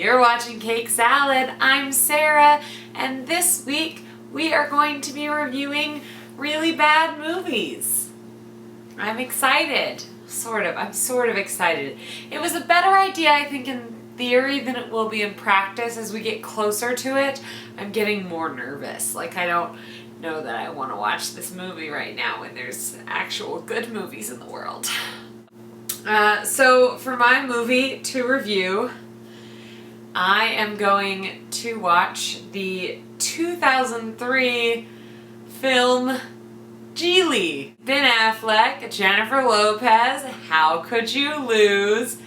You're watching Cake Salad. I'm Sarah, and this week we are going to be reviewing really bad movies. I'm excited. I'm sort of excited. It was a better idea, I think, in theory than it will be in practice. As we get closer to it, I'm getting more nervous. Like, I don't know that I want to watch this movie right now when there's actual good movies in the world. So for my movie to review, I am going to watch the 2003 film Gigli. Ben Affleck, Jennifer Lopez, How Could You Lose?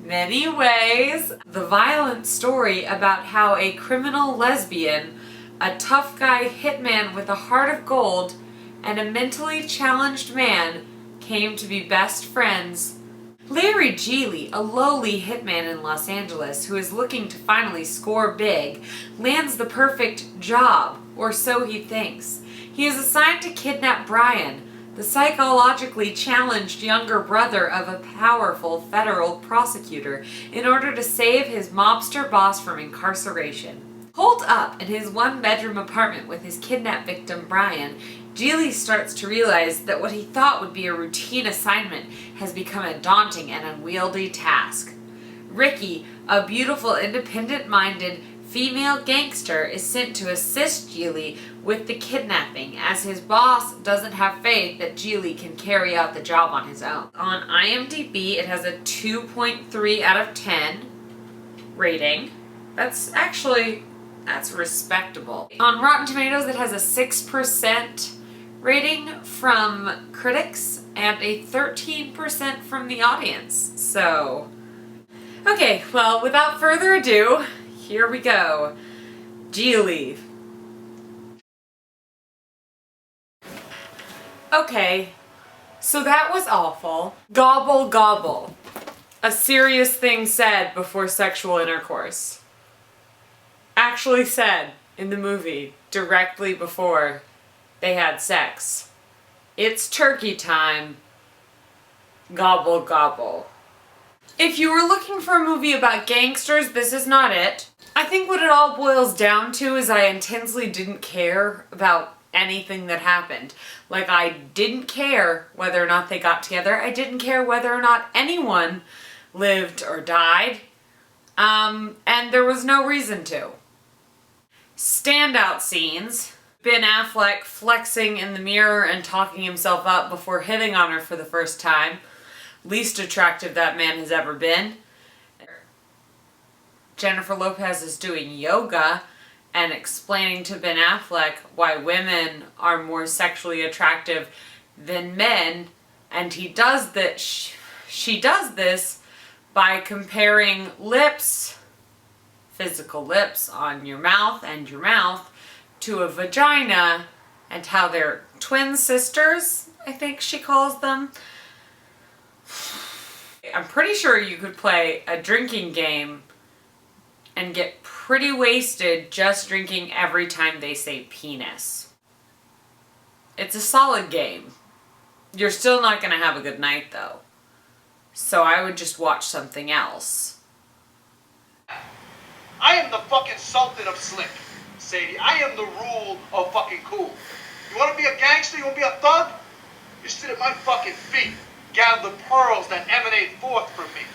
Many Ways. The violent story about how a criminal lesbian, a tough guy hitman with a heart of gold, and a mentally challenged man came to be best friends. Larry Gigli, a lowly hitman in Los Angeles who is looking to finally score big, lands the perfect job, or so he thinks. He is assigned to kidnap Brian, the psychologically challenged younger brother of a powerful federal prosecutor, in order to save his mobster boss from incarceration. Holed up in his one-bedroom apartment with his kidnapped victim Brian, Gigli starts to realize that what he thought would be a routine assignment has become a daunting and unwieldy task. Ricky, a beautiful, independent-minded female gangster, is sent to assist Gigli with the kidnapping, as his boss doesn't have faith that Gigli can carry out the job on his own. On IMDb, it has a 2.3 out of 10 rating. That's respectable. On Rotten Tomatoes, it has a 6% rating from critics and a 13% from the audience. So, okay, well, without further ado, here we go. Gigli. Okay, so that was awful. Gobble gobble. A serious thing said before sexual intercourse. Actually said in the movie directly before they had sex. It's turkey time. Gobble gobble. If you were looking for a movie about gangsters, this is not it. I think what it all boils down to is I intensely didn't care about anything that happened. Like, I didn't care whether or not they got together. I didn't care whether or not anyone lived or died. And there was no reason to. Standout scenes. Ben Affleck flexing in the mirror and talking himself up before hitting on her for the first time. Least attractive that man has ever been. Jennifer Lopez is doing yoga and explaining to Ben Affleck why women are more sexually attractive than men, and he does that. She does this by comparing lips, physical lips on your mouth and your mouth, to a vagina, and how they're twin sisters, I think she calls them. I'm pretty sure you could play a drinking game and get pretty wasted just drinking every time they say penis. It's a solid game. You're still not gonna have a good night though. So I would just watch something else. I am the fucking Sultan of Slick, Sadie. I am the rule of fucking cool. You wanna be a gangster? You wanna be a thug? You sit at my fucking feet. Gather the pearls that emanate forth from me.